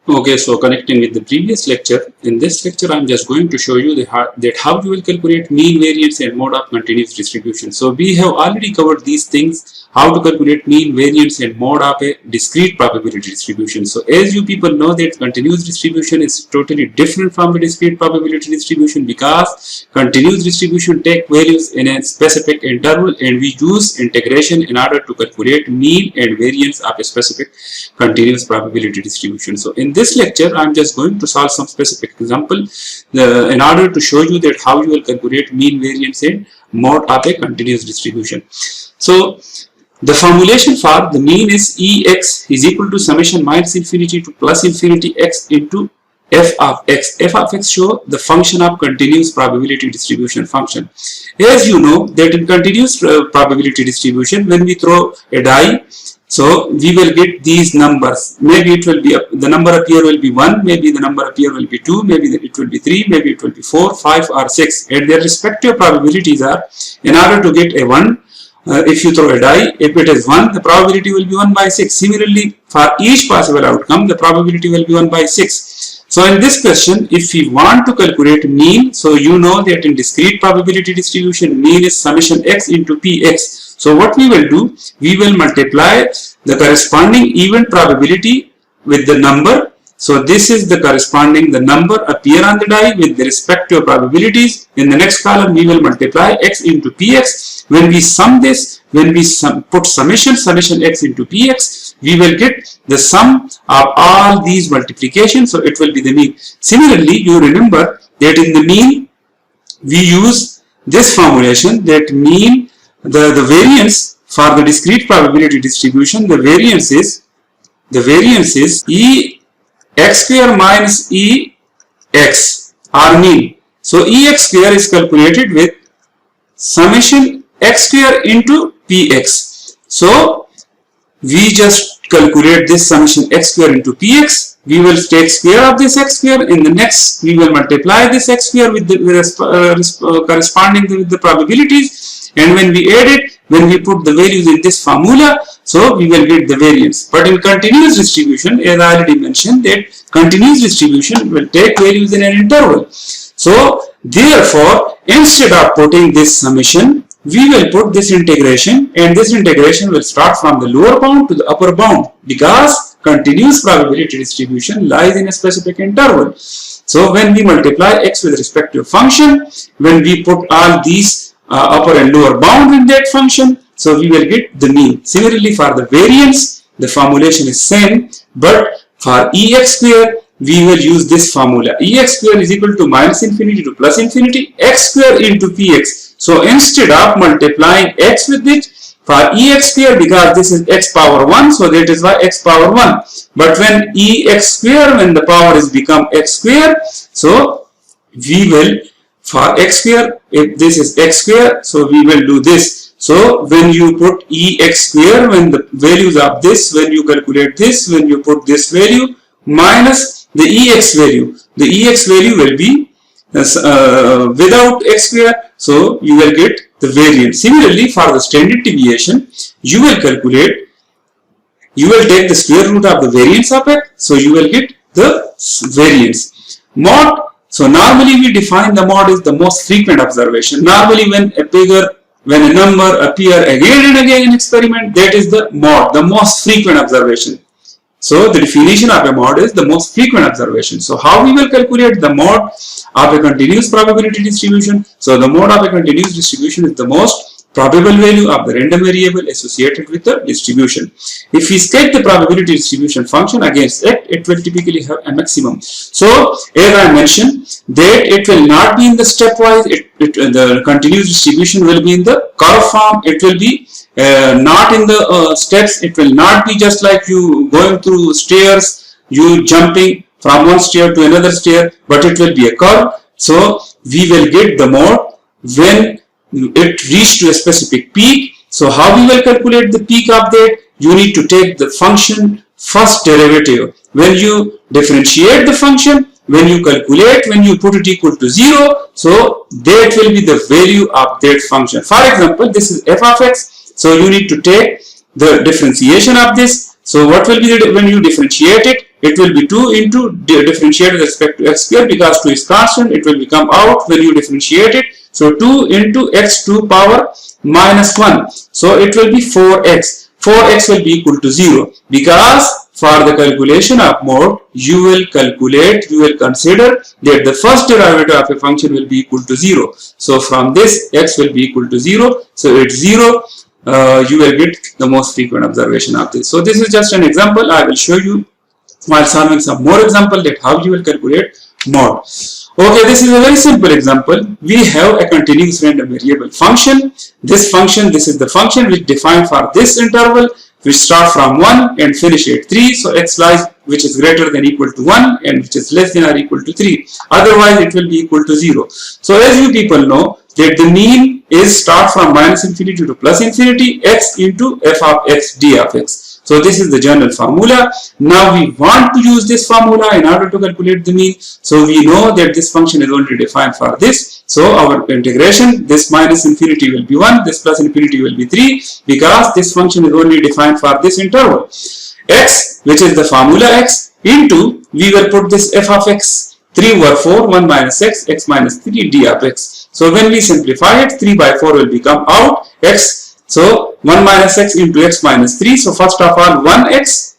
Okay, so connecting with the previous lecture, in this lecture I'm just going to show you how you will calculate mean, variance and mode of continuous distribution. So we have already covered these things, how to calculate mean, variance and mode of a discrete probability distribution. So as you people know that continuous distribution is totally different from the discrete probability distribution, because continuous distribution take values in a specific interval and we use integration in order to calculate mean and variance of a specific continuous probability distribution. So in this lecture I'm just going to solve some specific example in order to show you that how you will calculate mean, variance and mode of a continuous distribution. So the formulation for the mean is Ex is equal to summation minus infinity to plus infinity x into f of x. F of x show the function of continuous probability distribution function. As you know that in continuous probability distribution, when we throw a die, so we will get these numbers. Maybe it will be the number up here will be 1, maybe the number up here will be 2, maybe it will be 3, maybe it will be 4, 5 or 6, and their respective probabilities are, in order to get a 1, if you throw a die, if it is 1, the probability will be 1 by 6. Similarly, for each possible outcome, the probability will be 1 by 6. So in this question, if we want to calculate mean, so you know that in discrete probability distribution, mean is summation x into px. So what we will do, we will multiply the corresponding event probability with the number. So this is the corresponding, the number appear on the die with the respective probabilities. In the next column, we will multiply x into px. When we sum this, when we put summation x into px, we will get the sum of all these multiplications. So it will be the mean. Similarly, you remember that in the mean, we use this formulation, that mean, the variance for the discrete probability distribution, the variance is E x square minus E x, or mean. So Ex square is calculated with summation x square into px. So we just calculate this summation x square into px. We will take square of this x square. In the next, we will multiply this x square with the corresponding with the probabilities. And when we add it, when we put the values in this formula, so we will get the variance. But in continuous distribution, as I already mentioned, that continuous distribution will take values in an interval. So therefore, instead of putting this summation, we will put this integration, and this integration will start from the lower bound to the upper bound, because continuous probability distribution lies in a specific interval. So when we multiply x with respect to a function, when we put all these upper and lower bound in that function, so we will get the mean. Similarly, for the variance, the formulation is same, but for Ex square, we will use this formula. Ex square is equal to minus infinity to plus infinity, x square into px. So instead of multiplying x with it, for Ex square, because this is x power 1, so that is why x power 1. But when Ex square, when the power is become x square, so we will, for x square, if this is x square, so we will do this. So when you put Ex square, when the values of this, when you calculate this, when you put this value minus the Ex value, the Ex value will be without x square, so you will get the variance. Similarly, for the standard deviation, you will calculate, you will take the square root of the variance of it, so you will get the variance. Mod, so normally we define the mod is the most frequent observation. Normally when a number appear again and again in experiment, that is the mod, the most frequent observation. So the definition of a mod is the most frequent observation. So how we will calculate the mod of a continuous probability distribution? So the mod of a continuous distribution is the most probable value of the random variable associated with the distribution. If we sketch the probability distribution function against it, it will typically have a maximum. So as I mentioned, that it will not be in the stepwise, the continuous distribution will be in the curve form. It will be not in the steps. It will not be just like you going through stairs, you jumping from one stair to another stair, but it will be a curve. So we will get the mod when it reach to a specific peak. So how we will calculate the peak of that? You need to take the function first derivative. When you differentiate the function, when you calculate, when you put it equal to 0, so that will be the value of that function. For example, this is f of x. So you need to take the differentiation of this. So what will be when you differentiate it? It will be 2 into differentiate with respect to x square, because 2 is constant. It will become out when you differentiate it. So 2 into x to power minus 1. So it will be 4x. 4x will be equal to 0, because for the calculation of mode, you will consider that the first derivative of a function will be equal to 0. So from this, x will be equal to 0. So it's 0. You will get the most frequent observation of this. So this is just an example. I will show you while solving some more example that how you will calculate mode. Okay, this is a very simple example. We have a continuous random variable function. This is the function which defined for this interval, which start from 1 and finish at 3. So x lies which is greater than equal to 1 and which is less than or equal to 3. Otherwise, it will be equal to 0. So as you people know that the mean is start from minus infinity to plus infinity, x into f of x d of x. So this is the general formula. Now we want to use this formula in order to calculate the mean. So we know that this function is only defined for this. So our integration, this minus infinity will be 1, this plus infinity will be 3, because this function is only defined for this interval. X, which is the formula x, into, we will put this f of x, 3 over 4, 1 minus x, x minus 3 d of x. So when we simplify it, 3 by 4 will become out, x. So 1 minus x into x minus 3. So first of all, 1x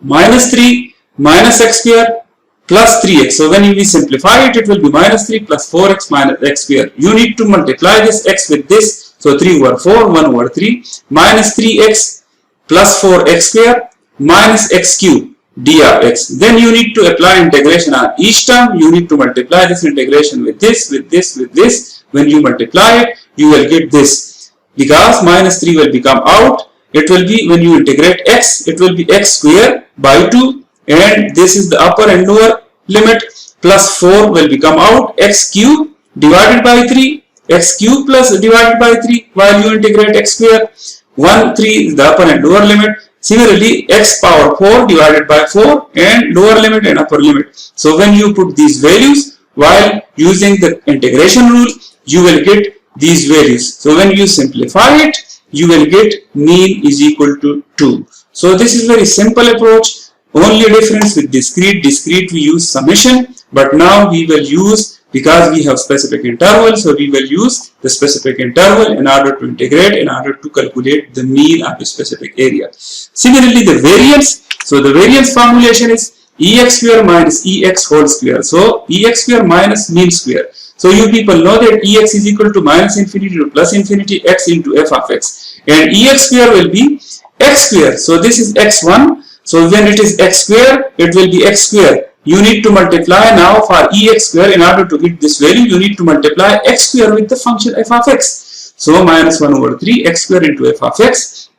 minus 3 minus x square plus 3x. So when we simplify it, it will be minus 3 plus 4x minus x square. You need to multiply this x with this. So 3 over 4, 1 over 3 minus 3x plus 4x square minus x cube d of x. Then you need to apply integration on each term. You need to multiply this integration with this, with this, with this. When you multiply it, you will get this. Because minus 3 will become out, it will be, when you integrate x, it will be x square by 2, and this is the upper and lower limit, plus 4 will become out, x cube divided by 3, x cube plus divided by 3, while you integrate x square, 1, 3 is the upper and lower limit. Similarly, x power 4 divided by 4, and lower limit and upper limit. So when you put these values while using the integration rule, you will get these values. So when you simplify it, you will get mean is equal to 2. So this is very simple approach. Only difference with discrete we use summation, but now we will use, because we have specific interval, so we will use the specific interval in order to integrate, in order to calculate the mean of a specific area. Similarly, the variance, so the variance formulation is ex square minus ex whole square. So ex square minus mean square. So you people know that ex is equal to minus infinity to plus infinity x into f of x, and ex square will be x square. So this is x1. So when it is x square, it will be x square. You need to multiply now for ex square. In order to get this value, you need to multiply x square with the function f of x. So minus 1 over 3 x square into f of x,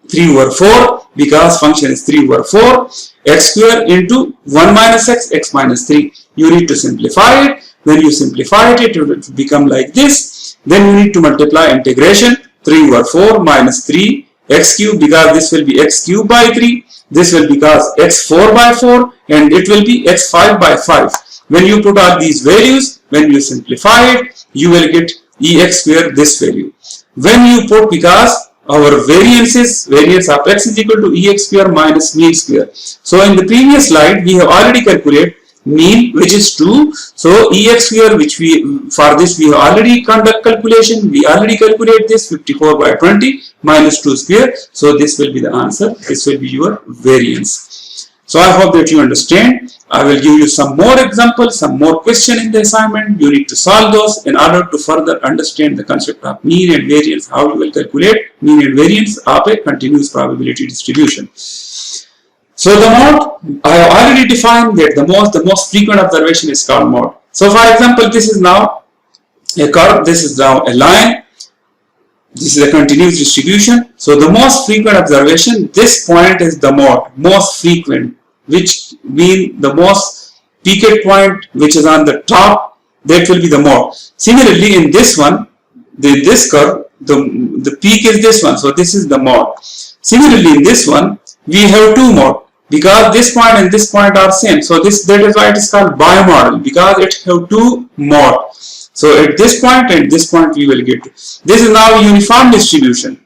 3 over 4, because function is 3 over 4, x square into 1 minus x, x minus 3. You need to simplify it. When you simplify it, it will become like this. Then you need to multiply integration, 3 over 4 minus 3 x cube, because this will be x cube by 3. This will be x4 by 4, and it will be x5 by 5. When you put all these values, when you simplify it, you will get ex square this value. When you put, because our variance of x is equal to ex square minus mean square. So in the previous slide, we have already calculated mean, which is 2. So ex square, which for this we have already conduct calculation. We already calculate this 54 by 20 minus 2 square. So this will be the answer. This will be your variance. So I hope that you understand. I will give you some more examples, some more question in the assignment. You need to solve those in order to further understand the concept of mean and variance, how you will calculate mean and variance of a continuous probability distribution. So the mode, I have already defined that the most frequent observation is called mode. So for example, this is now a curve, this is now a line, this is a continuous distribution. So the most frequent observation, this point is the mode, most frequent, which means the most peaked point which is on the top, that will be the mode. Similarly, in this one, this curve, the peak is this one, so this is the mode. Similarly, in this one, we have two modes, because this point and this point are same. So that is why it is called bimodal, because it have two modes. So at this point and this point we will get. This is now uniform distribution.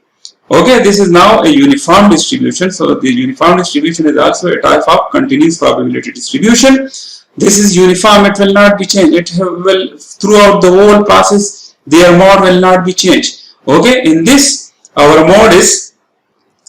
Okay, this is now a uniform distribution. So the uniform distribution is also a type of continuous probability distribution. This is uniform, it will not be changed. It will, throughout the whole process, their mode will not be changed. Okay, in this, our mode is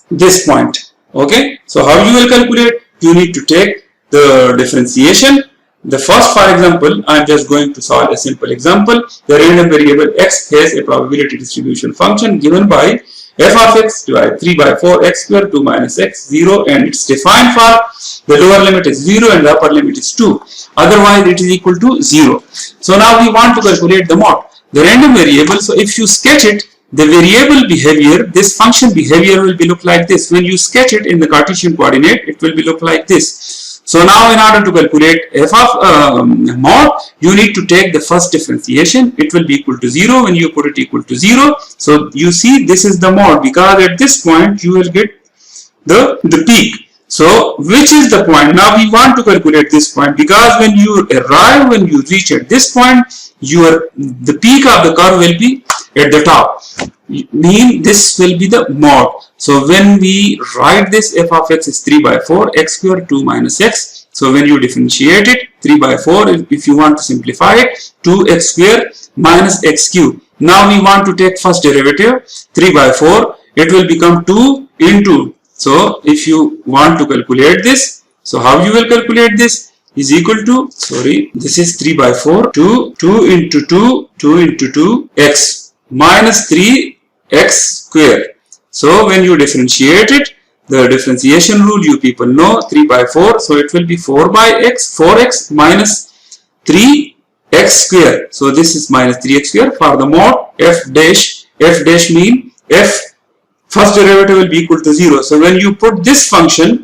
this point. Okay, so how you will calculate? You need to take the differentiation. The first, for example, I am just going to solve a simple example. The random variable x has a probability distribution function given by f of x divided 3 by 4 x square 2 minus x 0, and it's defined for the lower limit is 0 and the upper limit is 2. Otherwise, it is equal to 0. So now we want to calculate the mode. The random variable, so if you sketch it, the variable behavior, this function behavior will be look like this. When you sketch it in the Cartesian coordinate, it will be look like this. So now in order to calculate f of mode, you need to take the first differentiation. It will be equal to 0 when you put it equal to 0. So you see this is the mode, because at this point you will get the peak. So which is the point? Now we want to calculate this point, because when you reach at this point, the peak of the curve will be at the top. Mean this will be the mode. So when we write this, f of x is 3 by 4 x square 2 minus x. So when you differentiate it, 3 by 4, if you want to simplify it, 2x square minus x cube. Now we want to take first derivative, 3 by 4, it will become 2 into. So if you want to calculate this, so how you will calculate this is equal to, this is 3 by 4, 2 into 2 into 2 x minus 3x square. So when you differentiate it, the differentiation rule you people know, 3 by 4, so it will be 4 by x, 4x minus 3x square. So this is minus 3x square for the mode f dash mean f first derivative will be equal to 0. So when you put this function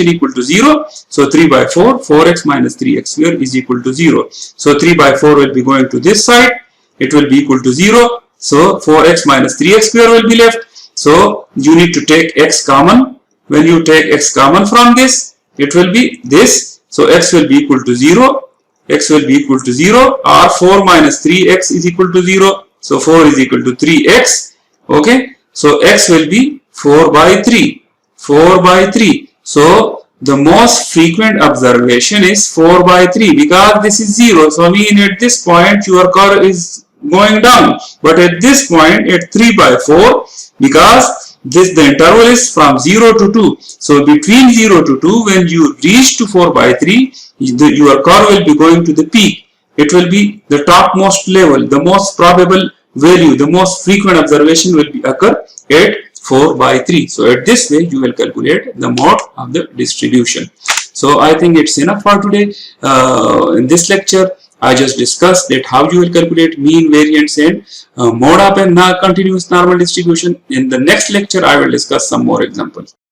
equal to 0, so 3 by 4, 4x minus 3x square is equal to 0. So 3 by 4 will be going to this side, it will be equal to 0. So 4x minus 3x square will be left. So you need to take x common. When you take x common from this, it will be this. So x will be equal to 0. X will be equal to 0, or 4 minus 3x is equal to 0. So 4 is equal to 3x. Okay. So x will be 4 by 3. 4 by 3. So the most frequent observation is 4 by 3, because this is 0. So I mean at this point your curve is going down. But at this point at 3 by 4, because the interval is from 0 to 2. So between 0 to 2, when you reach to 4 by 3, your curve will be going to the peak. It will be the topmost level, the most probable value, the most frequent observation will be occur at 4 by 3. So at this way you will calculate the mode of the distribution. So I think it's enough for today. In this lecture I just discussed that how you will calculate mean, variance and mode of a continuous normal distribution. In the next lecture I will discuss some more examples.